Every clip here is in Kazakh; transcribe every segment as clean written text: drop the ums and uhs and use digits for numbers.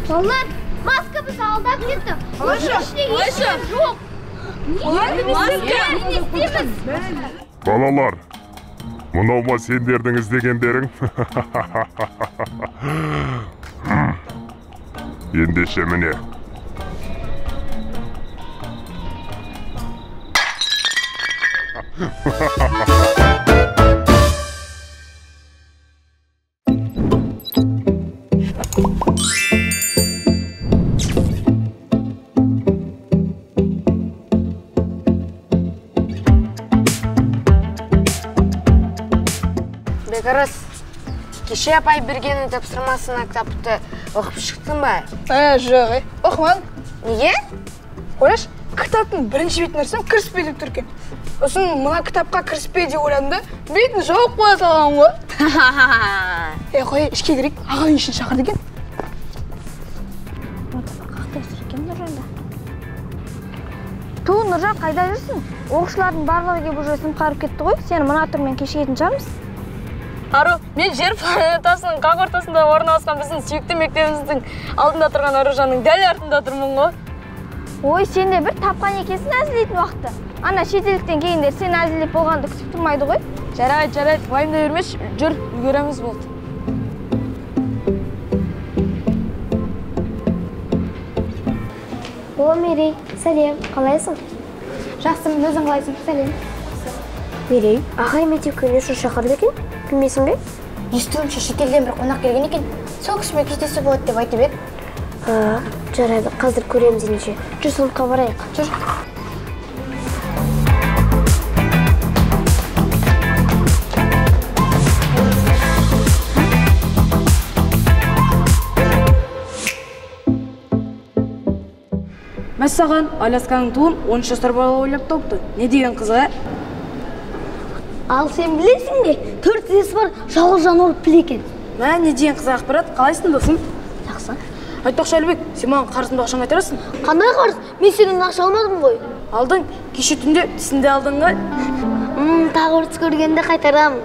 Ballar, maska bizi aldap ketdi. Ayşe. Yok. Balalar, mınау сендердің іздегендерің. Ендеше міне. Бекарас, кеше апай бергенін тапсырмасына кітапты оқып шықтың ба? Жоқ, оқымадым. Неге? Ойлаш, кітаптың бірінші бетін әрсем кіріспей деп тұр екен. Сосын мына кітапқа кіріспей деп ойландым да, бетін жауып қоя салғанмын ғой. Қой, ішке керек, ағай үшін шақырды екен. Қақтай тұр екен Нұржанда. Ту, Нұржан, қайда жүрсің? Оқушылардың барлығы келіп уже сымқарып кетті ғой. Сені мына түрмен кешігетін шығармыз? Ару, мен жер планетасының қақ ортасында орналасқан біздің сүйікті мектебіміздің алдында тұрған Аружанның дәл артында тұрмын ғой. Ой, сен де бір тапқан екенсің әзілейтін уақытты. Ана шетелдіктен келгендер сен әзілеп болғанды күтіп тұрмайды ғой. Жарайды, уайымдай бермеш, жүр, үлгереміз болды. О, Мерей, сәлем, қалайсың? Жақсымын, өзің қалайсың? Сәлем. Мерей, ағай мектепке не үшін шақырды екен? Білмейсің бе? Естуімше шетелден бір қонақ келген екен. Сол кісімен кездесу болады деп айтып еді. Жарайды, қазір көреміз ендеше. Жүр, сыныпқа барайық. Жүр. Мәссаған, Алясканың туын 13 жасар бала ойлап тауыпты. Не деген қызға? Ал сен білесің бе? 4 есі бар, жалғыз жан ұрып біле екен. Мә, не деген қызға ақпарат? Қалайсың досым? Жақсы. Айтпақшы Әлібек, сен маған қарызымды ақшаңа айтарасың? Қандай қарыз? Мен сенің ақша алмадым ғой. Алдың, кеше түнде тісінде алдың ғой. Тағы ұрыс көргенде қайтарамын.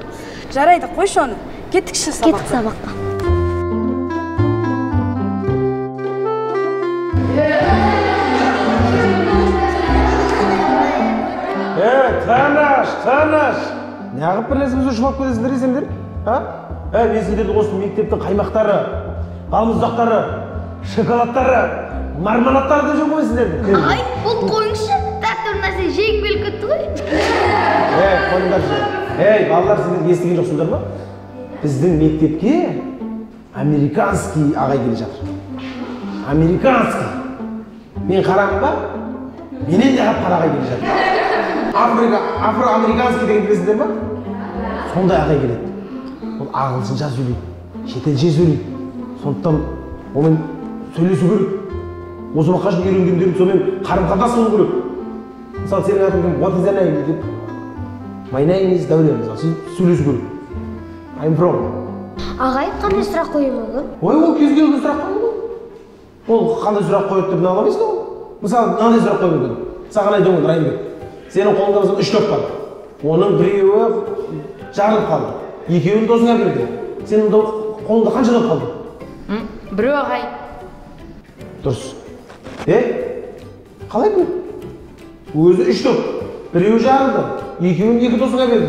Жарайды, қойшы оны. Кеттікші сабаққа. Кеттік сабаққа. Таныш! Неғып бірлесімізді жұмап кетесіңдер есендер? Мен сендерді осы мектептің қаймақтары, балмұздақтары, шоколадтары, мармеладтары деп жүрмін сендерді. Ай, бұл қойыңшы, тәттір нәрсе жең беліп кетті ғой. Қойыңдаршы. Балалар, сендер естіген жоқсыңдар ма? Біздің мектепке американский ағай келе жатыр. Американский. Мен қарамын ба? Менен де қара ағай келе жатыр. Афро-американский деген білесіңдер ма? Сондай ағай келеді. Ол ағылшынша сөйлейді, шетелше сөйлейді. Сондықтан онымен сөйлесу керек. Осы уақытқа шейін үйренгендерім сонымен қарым-қатынас болу керек. Мысалы, сенің атың кім? What is your name? Деп. My name is Дәулет. Мысалы, сөйлесу керек. I'm from. Ағай, қандай сұрақ қойып ол? Ой, ол кез келген сұрақ қойып ол. Ол қандай сұрақ қойып деп аламайсың ғой. Мысалы, мынандай сұрақ қойып мүмкін. Саған айтуын Райымбек. Сенің қолыңда мысалы 3 топ бар. Оның біреуі жарылып қалды. Екеуін досыңа берді. Сенің қолыңда қанша топ қалды? Біреу ағай. Дұрыс. Қалай бұл? Өзі 3 топ. Біреуі жарылды. Екеуін 2 досыңа берді.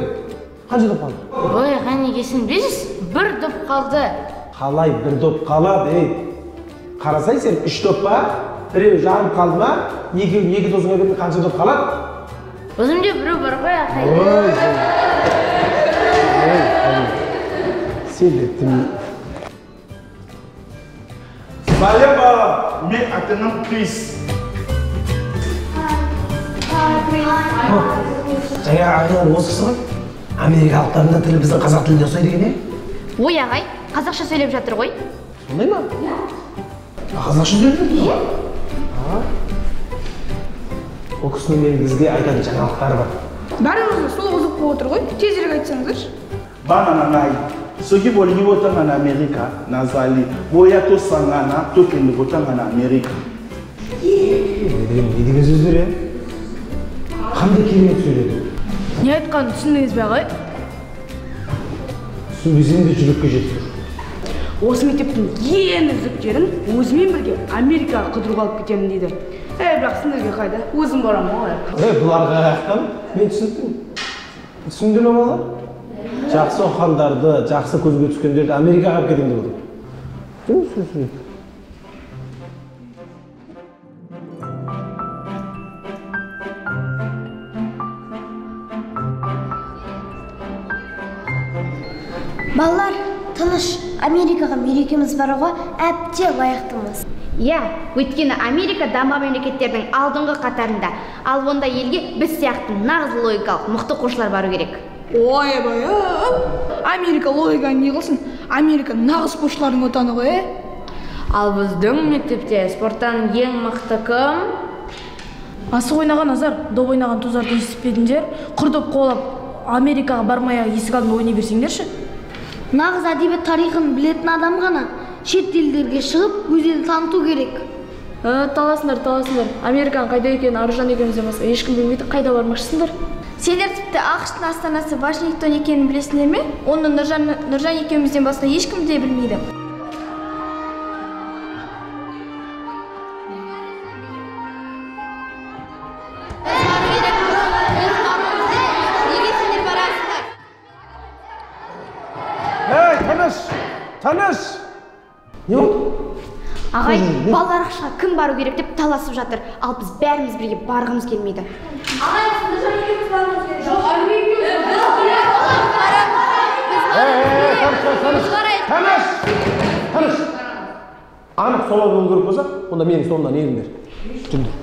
Қанша топ қалды? Ой, ағай негесін білесіз? 1 топ қалды. Қалай 1 топ қалады? Қарасай сен 3 топ бар. Біреуі жарылып қалды ма? Екеуін 2 досыңа берді. Қанша топ қалады? Өзімде біреу бар ғой ағай. Сендеттім. Салема, мен атынан Крис. Жаңа ағайын осысы ғой. Америкалықтардың тілі біздің қазақ тілінде ұсайды екен, Ой ағай, қазақша сөйлеп жатыр ғой. Сондай ма? Қазақша сөйлеп жатыр? Ол кісінің мен бізге айтатын жаңалықтары бар. Бәрімізді сол қызық болып отыр ғой, тезірек айтсаңыздаршы. Bana ngai. Soki bolingi botanga na Amerika, nazali. Boya to sangana, to kende botanga na Amerika. Ne деген сөздер, Қандай керемет сөйледі? Не айтқанын түсіндіңіз бе ағай? Түсінбесем де жүрекке жетіп тұр. осы мектептің ең үздіктерін өзімен бірге Америкаға қыдыруға алып кетемін дейді. Бірақ сендерге қайда? Өзім барамын ғой. Бұларға қаяқтан? Мен түсіндім. Түсінді ме балалар? Жақсы оқығандарды, жақсы көзге түскендерді Америкаға алып кетемін деп отыр. Балалар, тыныш. Америкаға мерекеміз баруға әбден лайықтымыз. Иә, өйткені Америка дамыған мемлекеттердің алдыңғы қатарында. Ал онда елге біз сияқты нағыз логикалық мықты оқушылар бару керек. Ойбай, Америка логиканы не қылсын? Америка нағыз спортшылардың отаны ғой, Ал біздің мектепте спорттан ең мықты кім? Асық ойнаған Назар, доп ойнаған Тузарды естіпедіңдер, құрдып қолап Америкаға бармай есік алдында ойнай берсеңдерші. Нағыз әдебиет тарихын білетін адам ғана шет елдерге шығып, өзін таныту керек. Таласындар. Американың қайда екенін Аружан екеумізден басқа ешкім білмейді, қайда бармақшысыңдар? Сендер тіпті ақштың астанасы Вашингтон екенін білесіңдер ме? Оны Нұржан екеумізден басқа ешкім де білмейді. Таныш! Не болды? Ағай, балалар ақшаға кім бару керек деп таласып жатыр. Ал біз бәріміз бірге барғымыз келмейді. Ағай, Нұржан екеуміз барғымыз келмейді. Жоқ, Таныш! Анық солай болу керек болса, онда менің соңымнан еріңдер. Жүріңдер.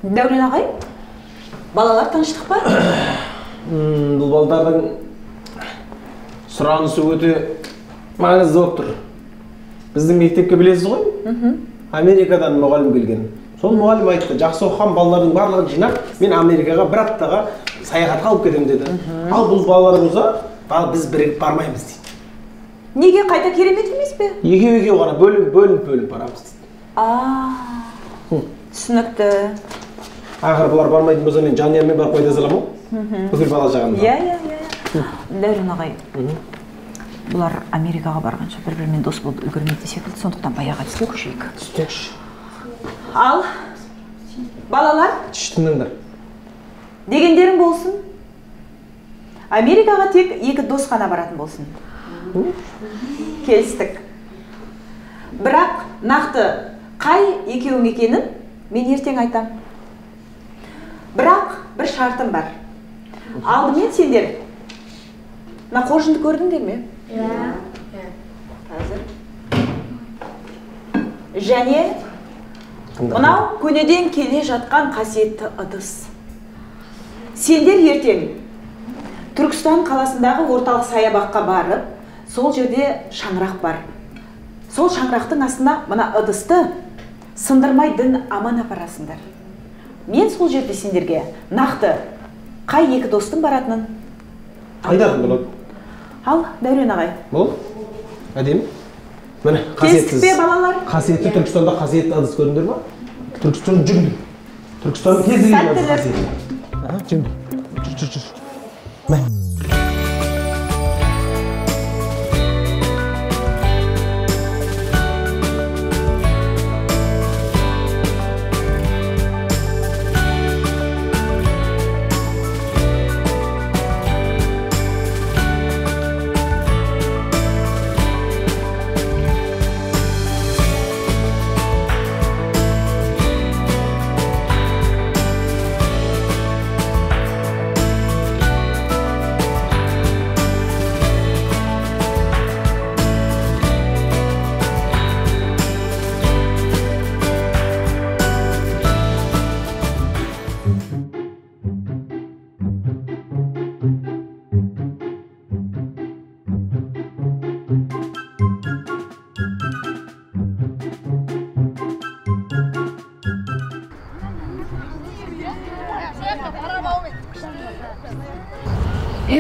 Дәурен ағай, балалар тыныштық па? Бұл балдардың сұранысы өте маңызды болып тұр. Біздің мектепке білесіз ғой? Америкадан мұғалім келген. Сол мұғалім айтты, жақсы оқыған балалардың барлығын жинап, мен Америкаға бір аптаға саяхатқа алып кетемін деді. Ал бұл балалар болса, біз бірігіп бармаймыз дейді. Неге қайта керемет емес пе? Екеу ғана бөлініп барамыз дейді. Түсінікті. Ақыр бұлар бармайтын болса, мен жанұяммен барып қойда саламын ғой? Бүкіл бала жағында. Иә. Дәурен ағай, бұлар Америкаға барғанша бір-бірімен дос болып үлгермейді секілді, сондықтан баяғы әдіске көшейік. Түстекші. Ал, балалар, Түштіңдер. дегендерің болсын. Америкаға тек екі дос қана баратын болсын. Келістік. Бірақ нақты қай екеуің екенін мен ертең айтам. Бірақ бір шартым бар. Алдымен сендер қоржынды көрдіңдер ме? Иә. Қазір. Және мынау көнеден келе жатқан қасиетті ыдыс. Сендер ертең Түркістан қаласындағы орталық саябаққа барып, сол жерде шаңырақ бар. Сол шаңырақтың астына мына ыдысты сындырмай дін аман апарасыңдар. Мен сол жерде сендерге нақты қай екі достың баратынын Айтатын болады. Ал, Дәурен ағай. Бол, әдемі. Міне, Келістік пе, балалар? Қасиетті Түркістанда қасиетті ыдыс көріңдер ма? Түркістан жүріңдер. Түркістан кез келген ыдыс қасиетті. Жүріңдер. Жүр. Мә.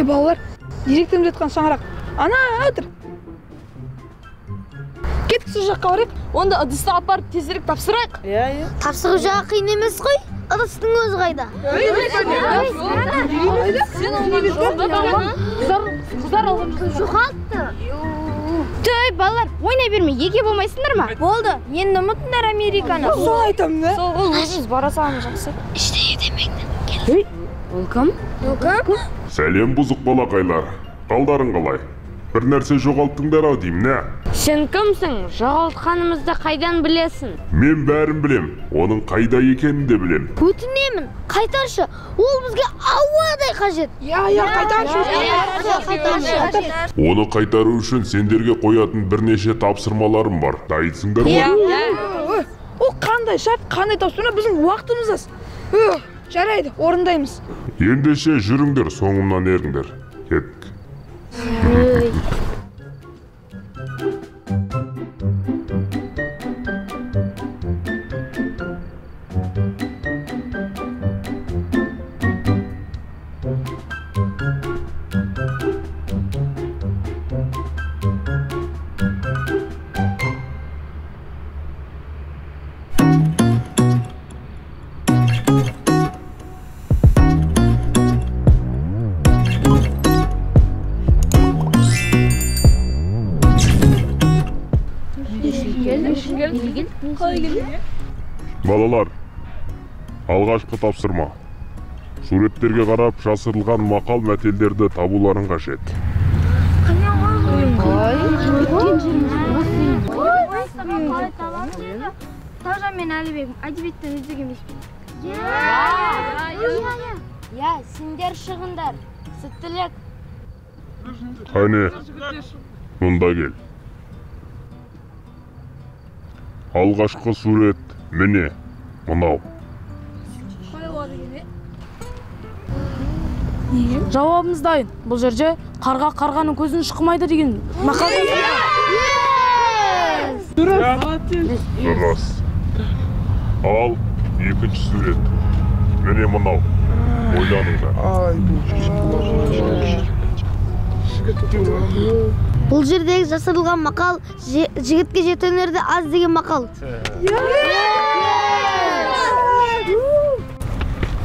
Балалар, директорым жатқан шаңырақ. Ана, отыр. Кетік сол жаққа барайық. Онда ыдысты алып барып тезірек тапсырайық. Тапсыру жағы қиын емес қой. Ыдыстың өзі қайда? Қыздар алған Жоғалтты. Төй, балалар, ойнай берме, еге болмайсыңдар ма? Болды, енді ұмытыңдар Американы. Сол айтамын да. Әжіз, бара салым жақсы. Іштей демекті. Ол кім? Сәлем бұзық балақайлар. Қалдарың қалай? Бір нәрсе жоғалттыңдар ау деймін, не? Сен кімсің? Жоғалтқанымызды қайдан білесің? Мен бәрін білем, оның қайда екенін де білем. Өтінемін, қайтаршы. Ол бізге ауадай қажет. Қайтаршы. Оны қайтару үшін сендерге қоятын бірнеше тапсырмаларым бар. Дайынсыңдар ма? О, қандай шарт, қандай тапсырма, біздің уақытымыз аз. Жарайды, орындаймыз. Ендеше жүріңдер, соңымнан еріңдер. Кеттік. Балалар, алғашқы тапсырма. Суреттерге қарап жасырылған мақал мәтелдерді табуларын қажет. Таужан мен Әлібек, әдебиеттен үздік емеспін. Я, сендер шығындар. Сүттілік. Қане, мұнда кел. Алғашқы сурет міне, мынау. Жауабымыз дайын. Бұл жерде қарға қарғаның көзін шықмайды деген мақал. Дұрыс. Ал екінші сурет. Міне мынау. Ойланыңдар. Бұл жердегі жасырылған мақал жігітке жетенерде аз деген мақал.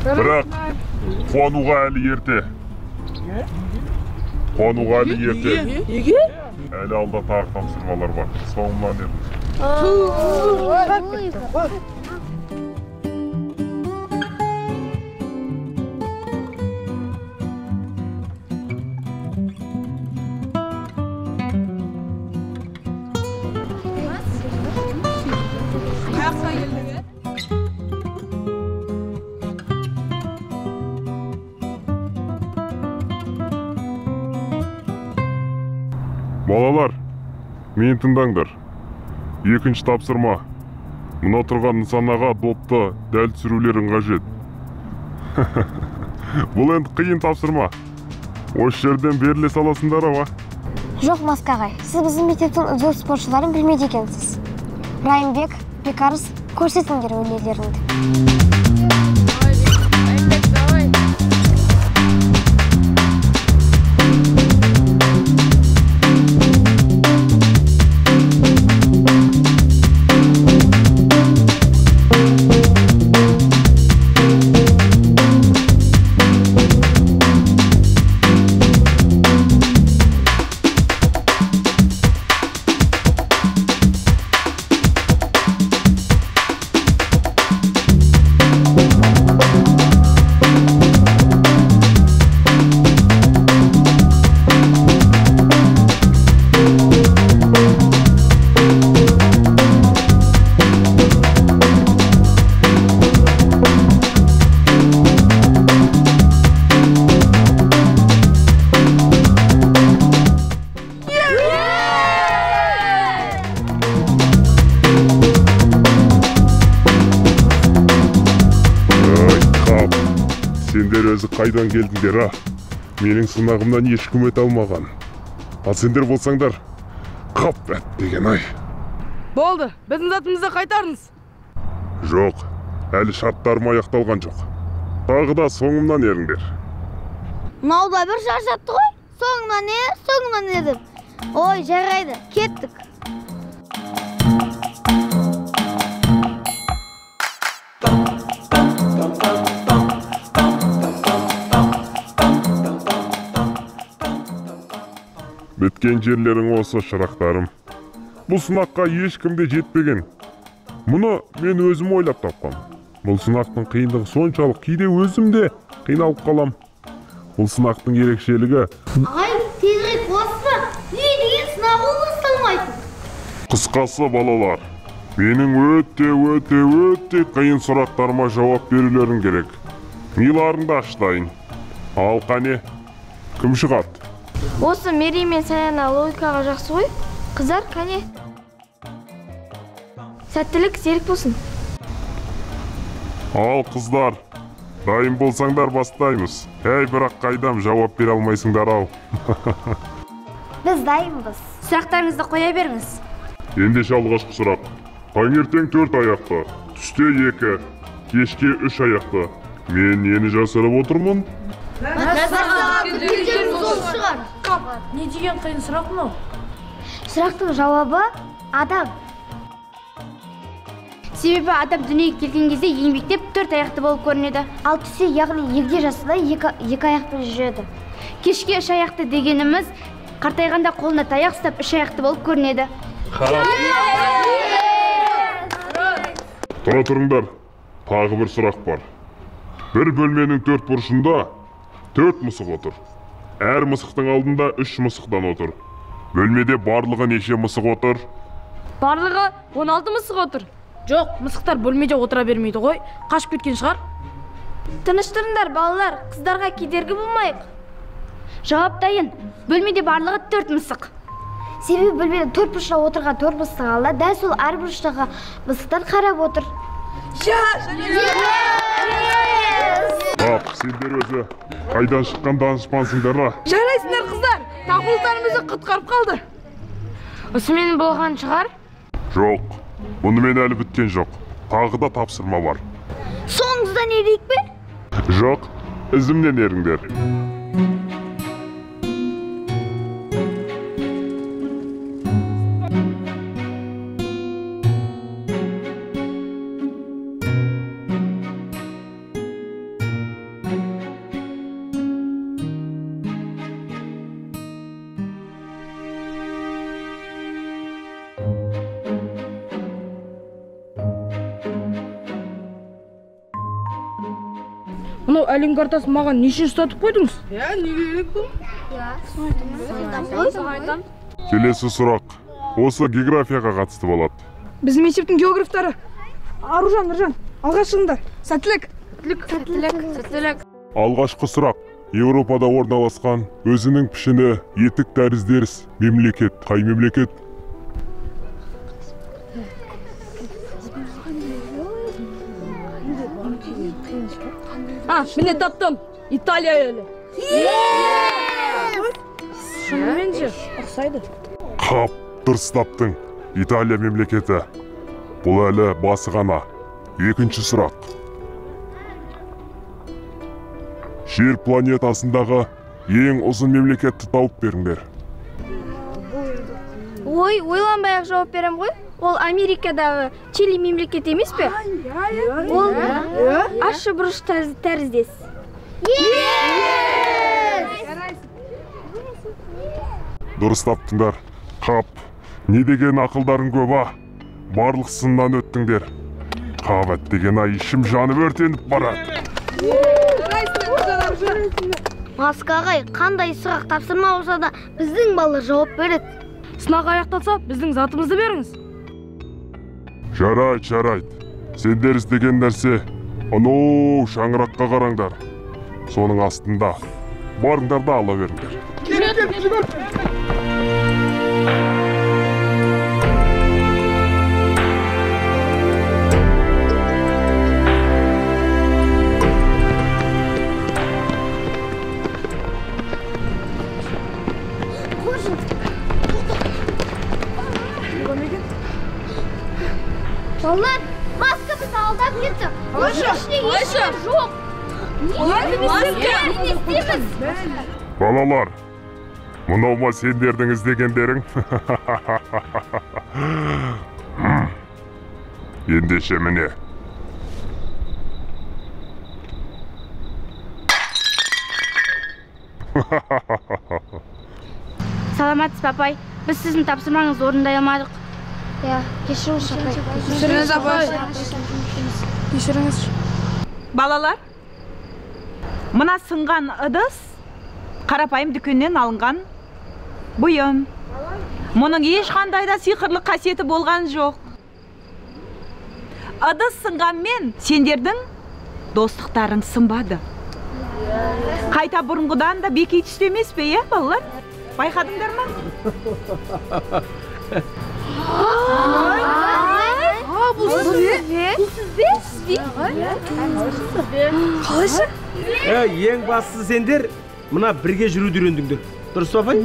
Бірақ қуануға әлі ерте. Қуануға әлі ерте. Әлі алда тағы тапсырмалар бар. Соңымнан еріңдер. Балалар, мені тыңдаңдар. Екінші тапсырма. Мына тұрған нысанаға допты дәл түсірулерің қажет. Бұл енді қиын тапсырма. Осы жерден беріле саласыңдар ау? Жоқ, Маскағай, сіз біздің мектептің үздік спортшыларын білмейді екенсіз. Райымбек, Бекарыс, көрсетіңдер өнерлеріңді. Сендер өзі қайдан келдіңдер, Менің сынағымнан ешкім өте алмаған. Ал сендер болсаңдар, қап деген ай. Болды, біздің затымызды қайтарыңыз. Жоқ, әлі шарттарым аяқталған жоқ. Тағы да соңымнан еріңдер. Мауда бір шаршатты ғой, соңынан не деп. Ой, жарайды, кеттік. Жеткен жерлерің осы, шырақтарым. Бұл сынаққа ешкім де жетпеген. Мұны мен өзім ойлап тапқам. Бұл сынақтың қиындығы соншалық, кейде өзім де қиналып қалам. Бұл сынақтың ерекшелігі... Ағай, тезірек боласыз ба? Не деген сынақ ол басталмайды? Қысқасы, балалар, менің өте қиын сұрақтарыма жауап берулерің керек. Миларыңды аштайын. Ал қане, кім шығады? Осы Мери мен Саяна логикаға жақсы ғой. Қыздар, қане. Сәттілік серік болсын. Ал қыздар, дайын болсаңдар бастаймыз. Бірақ қайдам жауап бере алмайсыңдар ау. Біз дайынбыз. Сұрақтарыңызды қоя беріңіз. Ендеше алғашқы сұрақ. Таңертең 4 аяқты, түсте 2, кешке 3 аяқты. Мен нені жасырып отырмын? Не деген қиын сұрақ мұ? Сұрақтың жауабы адам. Себебі адам дүниеге келген кезде еңбектеп 4 аяқты болып көрінеді. Ал түсте, яғни егде жасында 2 аяқпен жүреді. Кешке 3 аяқты дегеніміз қартайғанда қолына таяқ ұстап 3 аяқты болып көрінеді. Тұра тұрыңдар, тағы бір сұрақ бар. Бір бөлменің 4 бұрышында 4 мысық отыр. Әр мысықтың алдында 3 мысықтан отыр. Бөлмеде барлығы неше мысық отыр? Барлығы 16 мысық отыр. Жоқ, мысықтар бөлмеде отыра бермейді ғой. Қашып кеткен шығар. Тыныш тұрыңдар, балалар, қыздарға кедергі болмайық. Жауап дайын. Бөлмеде барлығы 4 мысық. Себебі бөлмеде 4 бұрышта отырған 4 мысықтың алдында дәл сол әр бұрыштағы мысықтар қарап отыр. Сендер өзі қайдан шыққан данышпансыңдар ма? Жарайсыңдар қыздар, тақуылтарымызды құтқарып қалды. Осымен болған шығар? Жоқ, бұнымен әлі біткен жоқ. Тағы да тапсырма бар. Соңыңыздан ерейік бе? Жоқ, ізімнен еріңдер. Мұнау әлем картасын маған нешін ұстатып қойдыңыз? Не керек бұл? Келесі сұрақ. Осы географияға қатысты болады. Біздің мектептің географтары. Аружан, алға шығыңдар. Сәттілік. Сәттілік. Алғашқы сұрақ. Еуропада орналасқан өзінің пішіні етік тәріздес мемлекет. Қай мемлекет? Міне таптым. Италия елі. Шынымен же, ұқсайды. Қап, дұрыс таптың. Италия мемлекеті. Бұл әлі басы ғана. Екінші сұрақ. Жер планетасындағы ең ұзын мемлекетті тауып беріңдер. Ойланбай-ақ жауап берем ғой. Ол Америкадағы Чили мемлекет емес пе? Ол ащы бұрыш тәріздес. Дұрыс таптыңдар. Қап, не деген ақылдарың көп, барлық сыннан өттіңдер. Қабат деген ішім жанып өртеніп барады. Маска ағай, қандай сұрақ тапсырма болса да біздің балалар жауап береді. Сынақ аяқталса, біздің затымызды беріңіз. Жарайды. Сендер іздеген нәрсе, анау шаңыраққа қараңдар. Соның астында. Барыңдар да ала беріңдер. Балалар, маскамызды алдап кетті. Қойшы! Жоқ. Не істейміз? Балалар, мынау ма сендердің іздегендерің? Ендеше міне. Саламатсыз ба, апай? Біз сіздің тапсырмаңызды орындай алмадық. Я, кешіріңіз апай. Кешіріңіз апай. Кешіріңіз. Балалар, мына сынған ыдыс қарапайым дүкеннен алынған бұйым. Мұның ешқандай да сиқырлы қасиеті болған жоқ. Ыдыс сынғанмен сендердің достықтарың сынбады. Қайта бұрынғыдан да бекей түсті емес пе, е, балалар? Байқадыңдар ма? Қалайша? Ең бастысы сендер мына бірге жүруді үйрендіңдер. Дұрыс па, апай?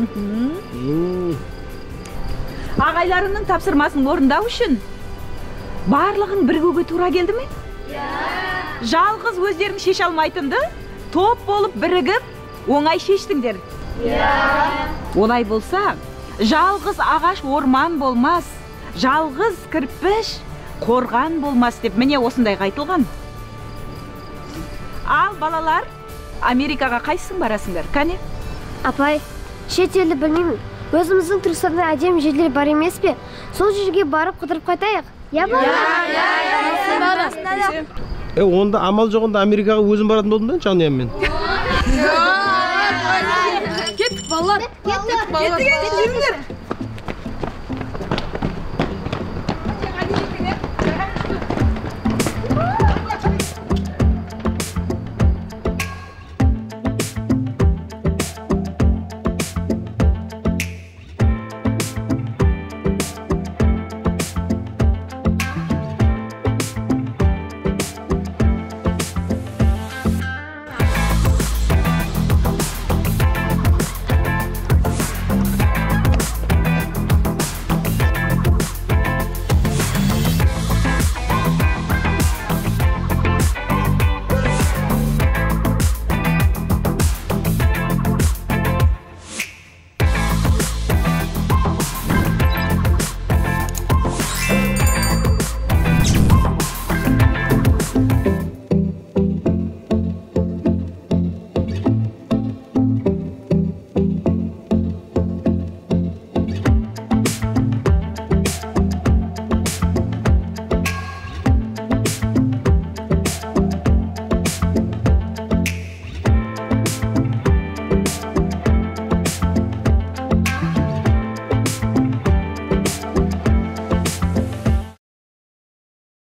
Ағайларыңның тапсырмасын орындау үшін барлығың бірігуге тура келді ме? Жалғыз өздерің шеше алмайтынды топ болып бірігіп оңай шештіңдер. Олай болса, жалғыз ағаш орман болмас, жалғыз кірпіш қорған болмас деп міне осындай айтылған. Ал балалар, Америкаға қайсың барасыңдар, кәне? Апай, шет елді білмеймін. Өзіміздің Түркістанда әдемі жерлер бар емес пе? Сол жерге барып қыдырып қайтайық. Я бала? Онда амал жоғында Америкаға өзім баратын болдым да, жанұяммен. Кеттік, балалар. Кеттік, жүріңдер.